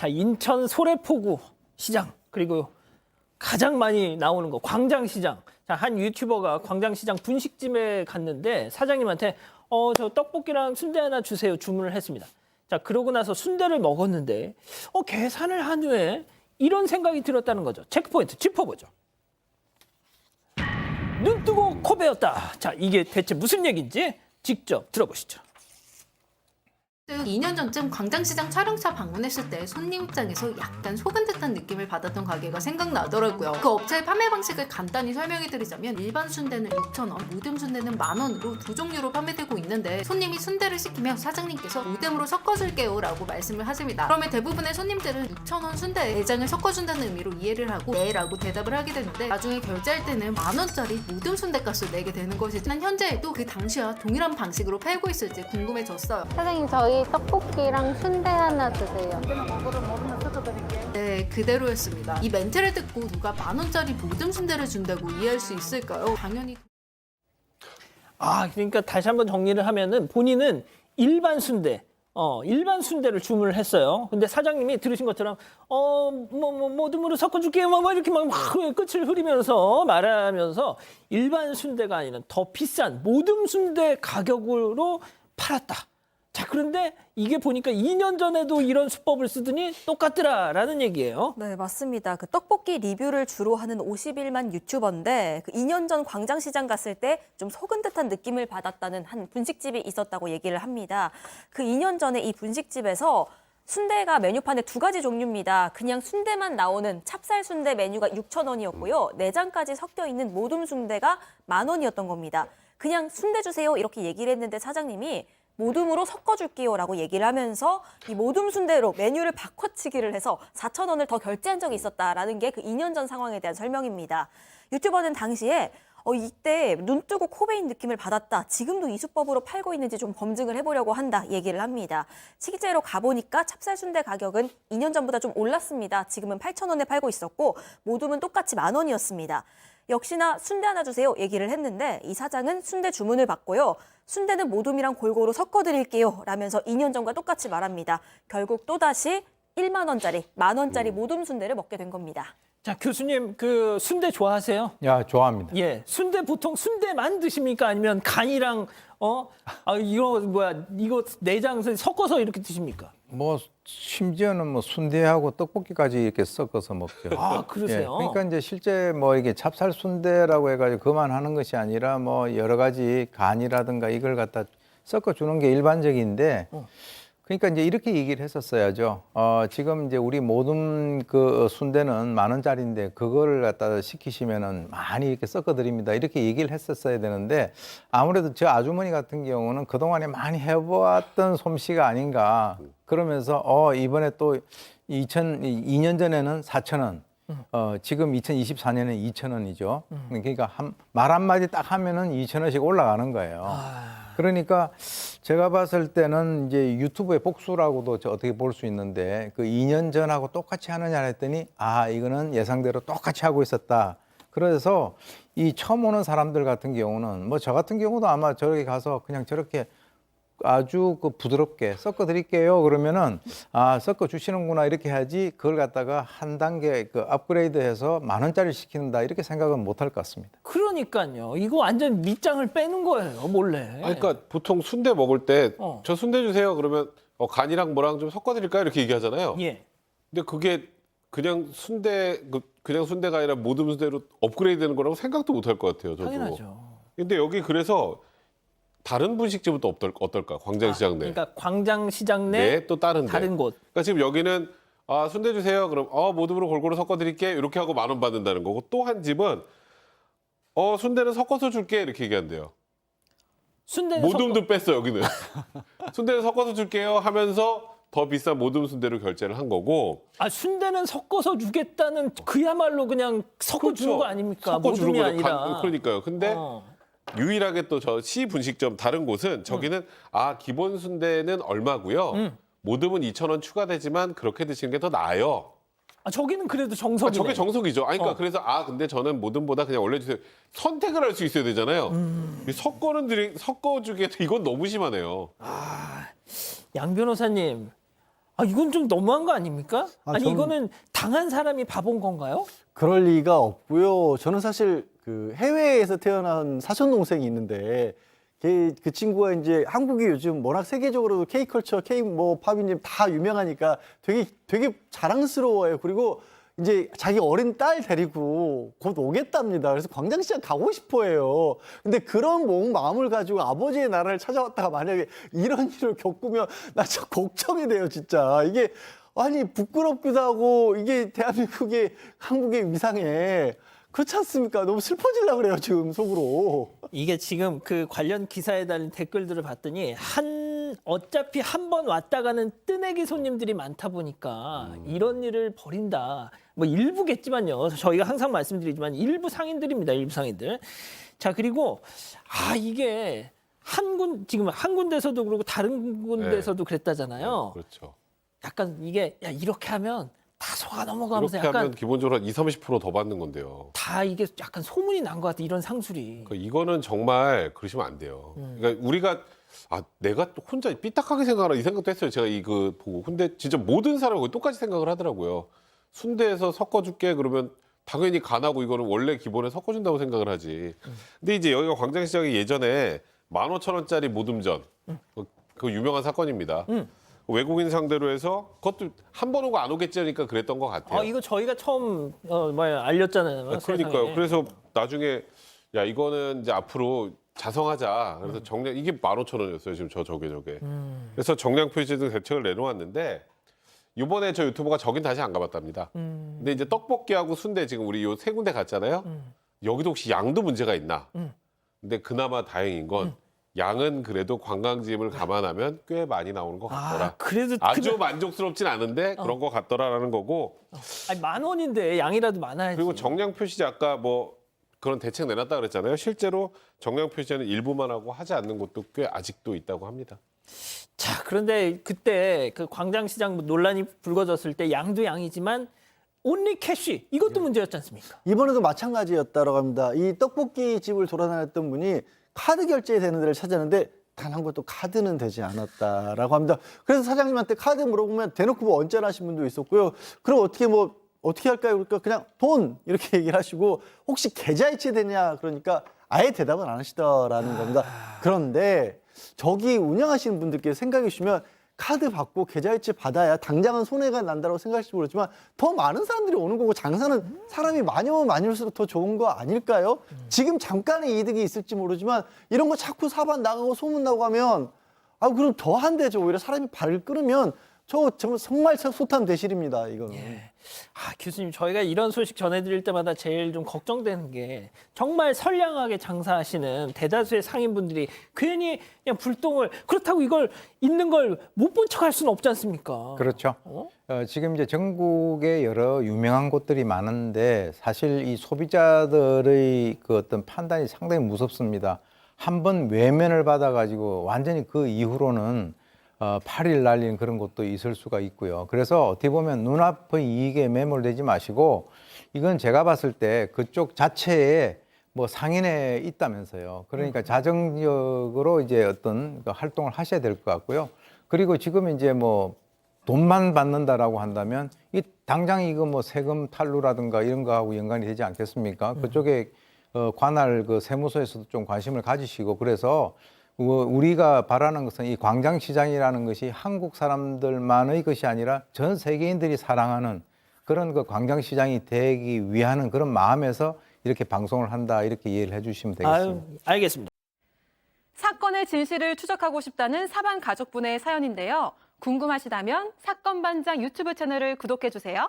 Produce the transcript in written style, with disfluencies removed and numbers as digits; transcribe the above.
자, 인천 소래포구 시장 그리고 가장 많이 나오는 거 광장시장. 자, 한 유튜버가 광장시장 분식집에 갔는데 사장님한테 저 떡볶이랑 순대 하나 주세요 주문을 했습니다. 자, 그러고 나서 순대를 먹었는데 계산을 한 후에 이런 생각이 들었다는 거죠. 체크포인트 짚어보죠. 눈 뜨고 코 베었다. 자, 이게 대체 무슨 얘기인지 직접 들어보시죠. 2년 전쯤 광장시장 촬영차 방문했을 때 손님 입장에서 약간 속은 듯한 느낌을 받았던 가게가 생각나더라고요. 그 업체의 판매 방식을 간단히 설명해드리자면 일반 순대는 6,000원, 모듬 순대는 10,000원으로 두 종류로 판매되고 있는데 손님이 순대를 시키면 사장님께서 모듬으로 섞어줄게요 라고 말씀을 하십니다. 그러면 대부분의 손님들은 6,000원 순대에 내장을 섞어준다는 의미로 이해를 하고 네 라고 대답을 하게 되는데 나중에 결제할 때는 10,000원짜리 모듬 순대값을 내게 되는 것이지만 현재에도 그 당시와 동일한 방식으로 팔고 있을지 궁금해졌어요. 사장님 저희 떡볶이랑 순대 하나 주세요. 네, 그대로였습니다. 이 멘트를 듣고 누가 10,000원짜리 모듬 순대를 준다고 이해할 수 있을까요? 당연히 그러니까 다시 한번 정리를 하면은 본인은 일반 순대, 일반 순대를 주문을 했어요. 근데 사장님이 들으신 것처럼, 모듬으로 섞어줄게요. 이렇게 막 끝을 흐리면서 말하면서 일반 순대가 아니라 더 비싼 모듬 순대 가격으로 팔았다. 자, 그런데 이게 보니까 2년 전에도 이런 수법을 쓰더니 똑같더라라는 얘기예요. 네, 맞습니다. 그 떡볶이 리뷰를 주로 하는 51만 유튜버인데 그 2년 전 광장시장 갔을 때 좀 속은 듯한 느낌을 받았다는 한 분식집이 있었다고 얘기를 합니다. 그 2년 전에 이 분식집에서 순대가 메뉴판에 두 가지 종류입니다. 그냥 순대만 나오는 찹쌀 순대 메뉴가 6,000원이었고요. 내장까지 섞여 있는 모둠 순대가 10,000원이었던 겁니다. 그냥 순대 주세요 이렇게 얘기를 했는데 사장님이 모둠으로 섞어줄게요 라고 얘기를 하면서 이 모둠 순대로 메뉴를 바꿔치기를 해서 4,000원을 더 결제한 적이 있었다라는 게 그 2년 전 상황에 대한 설명입니다. 유튜버는 당시에 이때 눈 뜨고 코 베인 느낌을 받았다. 지금도 이 수법으로 팔고 있는지 좀 검증을 해보려고 한다 얘기를 합니다. 실제로 가보니까 찹쌀 순대 가격은 2년 전보다 좀 올랐습니다. 지금은 8,000원에 팔고 있었고 모둠은 똑같이 10,000원이었습니다. 역시나 순대 하나 주세요 얘기를 했는데 이 사장은 순대 주문을 받고요. 순대는 모둠이랑 골고루 섞어드릴게요 라면서 2년 전과 똑같이 말합니다. 결국 또다시 10,000원짜리, 10,000원짜리 모둠 순대를 먹게 된 겁니다. 자, 교수님, 그 순대 좋아하세요? 야, 좋아합니다. 예, 순대 보통 순대만 드십니까? 아니면 간이랑 이거 내장 섞어서 이렇게 드십니까? 뭐 심지어는 뭐 순대하고 떡볶이까지 이렇게 섞어서 먹죠. 아, 그러세요? 그러니까 이제 실제 뭐 이게 찹쌀 순대라고 해가지고 그만 하는 것이 아니라 뭐 여러 가지 간이라든가 이걸 갖다 섞어 주는 게 일반적인데. 그러니까 이제 이렇게 얘기를 했었어야죠. 지금 이제 우리 모든 그 순대는 10,000원짜리인데 그거를 갖다 시키시면은 많이 이렇게 섞어 드립니다. 이렇게 얘기를 했었어야 되는데 아무래도 저 아주머니 같은 경우는 그동안에 많이 해보았던 솜씨가 아닌가. 그러면서 이번에 또 2년 전에는 4,000원. 지금 2024년에 2,000원이죠. 그러니까 말 한마디 딱 하면은 2,000원씩 올라가는 거예요. 그러니까 제가 봤을 때는 이제 유튜브의 복수라고도 어떻게 볼 수 있는데 그 2년 전하고 똑같이 하느냐 했더니 이거는 예상대로 똑같이 하고 있었다. 그래서 이 처음 오는 사람들 같은 경우는 뭐 저 같은 경우도 아마 저렇게 가서 그냥 저렇게 아주 그 부드럽게 섞어 드릴게요. 그러면은 섞어 주시는구나 이렇게 해야지 그걸 갖다가 한 단계 그 업그레이드해서 10,000원짜리 시킨다 이렇게 생각은 못할 것 같습니다. 그러니까요. 이거 완전 밑장을 빼는 거예요, 몰래. 그러니까 보통 순대 먹을 때 저 어. 순대 주세요 그러면 간이랑 뭐랑 좀 섞어드릴까요 이렇게 얘기하잖아요. 예. 근데 그게 그냥 순대가 아니라 모든 순대로 업그레이드되는 거라고 생각도 못할 것 같아요. 저도. 당연하죠. 근데 여기 그래서 다른 분식집은 또 어떨까? 광장시장 내. 그러니까 광장시장 내 네, 또 다른 데. 다른 곳. 그러니까 지금 여기는 순대 주세요. 그럼 모듬으로 골고루 섞어드릴게. 이렇게 하고 10,000원 받는다는 거고 또 한 집은 순대는 섞어서 줄게 이렇게 얘기한대요. 순대는 모듬도 뺐어 여기는. 순대는 섞어서 줄게요 하면서 더 비싼 모듬 순대로 결제를 한 거고. 순대는 섞어서 주겠다는 그야말로 그냥 섞어주는 거 아닙니까? 섞어주는 모둠이 거죠. 아니라. 그러니까요. 근데 유일하게 또 저 시 분식점 다른 곳은 저기는 기본 순대는 얼마고요. 모듬은 2,000원 추가되지만 그렇게 드시는 게 더 나아요. 저기는 그래도 정석이네. 저게 정석이죠. 그러니까 그래서 근데 저는 모듬보다 그냥 원래 주세요. 선택을 할 수 있어야 되잖아요. 이 섞어주게 이건 너무 심하네요. 양 변호사님, 아, 이건 좀 너무한 거 아닙니까? 아니, 전- 이거는 당한 사람이 바본 건가요? 그럴 리가 없고요. 저는 사실 그 해외에서 태어난 사촌 동생이 있는데 그 친구가 이제 한국이 요즘 워낙 세계적으로 K컬처, K 뭐 팝인지 다 유명하니까 되게 자랑스러워요. 그리고 이제 자기 어린 딸 데리고 곧 오겠답니다. 그래서 광장시장 가고 싶어해요. 근데 그런 마음을 가지고 아버지의 나라를 찾아왔다가 만약에 이런 일을 겪으면 나 진짜 걱정이 돼요, 진짜. 이게 아니 부끄럽기도 하고 이게 대한민국의 한국의 위상에 그렇지 않습니까? 너무 슬퍼지려고 그래요, 지금 속으로. 이게 지금 그 관련 기사에 달린 댓글들을 봤더니 어차피 한 번 왔다 가는 뜨내기 손님들이 많다 보니까 이런 일을 벌인다. 뭐 일부겠지만요. 저희가 항상 말씀드리지만 일부 상인들입니다. 일부 상인들. 자, 그리고 이게 지금 한 군데서도 그러고 다른 군데서도 그랬다잖아요. 그렇죠. 약간 이게 이렇게 하면 다 속아 넘어가면서 이렇게 약간 하면 기본적으로 한 20-30%더 받는 건데요. 다 이게 약간 소문이 난 것 같아. 이런 상술이. 그러니까 이거는 정말 그러시면 안 돼요. 그러니까 우리가 내가 또 혼자 삐딱하게 생각하나 이 생각도 했어요. 제가 이거 보고. 근데 진짜 모든 사람이 똑같이 생각을 하더라고요. 순대에서 섞어줄게 그러면 당연히 간하고 이거는 원래 기본에 섞어준다고 생각을 하지. 근데 이제 여기가 광장시장이 예전에 15,000원짜리 모듬전 그 유명한 사건입니다. 외국인 상대로 해서 그것도 한 번 오고 안 오겠지 하니까 그랬던 것 같아요. 이거 저희가 처음 알렸잖아요. 그러니까요. 세상에. 그래서 나중에 야 이거는 이제 앞으로 자성하자. 그래서 정량 이게 15,000원이었어요. 지금 저게. 그래서 정량 표시 등 대책을 내놓았는데 이번에 저 유튜버가 저긴 다시 안 가봤답니다. 근데 이제 떡볶이하고 순대 지금 우리 요 세 군데 갔잖아요. 여기도 혹시 양도 문제가 있나? 근데 그나마 다행인 건 양은 그래도 관광지임을 감안하면 꽤 많이 나오는 것 같더라. 그래도 아주 만족스럽진 않은데 그런 것 같더라라는 거고. 아니, 10,000원인데 양이라도 많아야지. 그리고 정량 표시 아까 뭐 그런 대책 내놨다 그랬잖아요. 실제로 정량 표시는 일부만 하고 하지 않는 곳도 꽤 아직도 있다고 합니다. 자, 그런데 그때 그 광장시장 논란이 불거졌을 때 양도 양이지만 온리 캐시 이것도 문제였지 않습니까? 이번에도 마찬가지였다고 합니다. 이 떡볶이 집을 돌아다녔던 분이 카드 결제되는 데를 찾았는데 단 한 곳도 카드는 되지 않았다라고 합니다. 그래서 사장님한테 카드 물어보면 대놓고 뭐 언짢아하신 분도 있었고요. 그럼 어떻게 할까요? 그러니까 그냥 돈 이렇게 얘기를 하시고 혹시 계좌이체 되냐 그러니까 아예 대답은 안 하시더라는 겁니다. 그런데 저기 운영하시는 분들께 생각해 주시면 카드 받고 계좌이체 받아야 당장은 손해가 난다고 생각하실지 모르지만 더 많은 사람들이 오는 거고 장사는 사람이 많이 오면 많이 올수록 더 좋은 거 아닐까요? 지금 잠깐의 이득이 있을지 모르지만 이런 거 자꾸 사반 나가고 소문 나고 하면 그럼 더 한대죠. 오히려 사람이 발을 끊으면 정말 소탄 대실입니다. 이거는. 교수님, 저희가 이런 소식 전해드릴 때마다 제일 좀 걱정되는 게 정말 선량하게 장사하시는 대다수의 상인분들이 괜히 그냥 불똥을 그렇다고 이걸 있는 걸 못 본 척할 수는 없지 않습니까? 그렇죠. 지금 이제 전국에 여러 유명한 곳들이 많은데 사실 이 소비자들의 그 어떤 판단이 상당히 무섭습니다. 한번 외면을 받아가지고 완전히 그 이후로는 8일 날리는 그런 것도 있을 수가 있고요. 그래서 어떻게 보면 눈앞의 이익에 매몰되지 마시고 이건 제가 봤을 때 그쪽 자체에 뭐 상인에 있다면서요. 그러니까 자정적으로 이제 어떤 그 활동을 하셔야 될 것 같고요. 그리고 지금 이제 뭐 돈만 받는다라고 한다면 이 당장 이거 뭐 세금 탈루라든가 이런 거하고 연관이 되지 않겠습니까? 그쪽에 관할 그 세무서에서도 좀 관심을 가지시고 그래서 우리가 바라는 것은 이 광장시장이라는 것이 한국 사람들만의 것이 아니라 전 세계인들이 사랑하는 그런 그 광장시장이 되기 위한 그런 마음에서 이렇게 방송을 한다 이렇게 이해를 해주시면 되겠습니다. 알겠습니다. 사건의 진실을 추적하고 싶다는 사반 가족분의 사연인데요. 궁금하시다면 사건반장 유튜브 채널을 구독해주세요.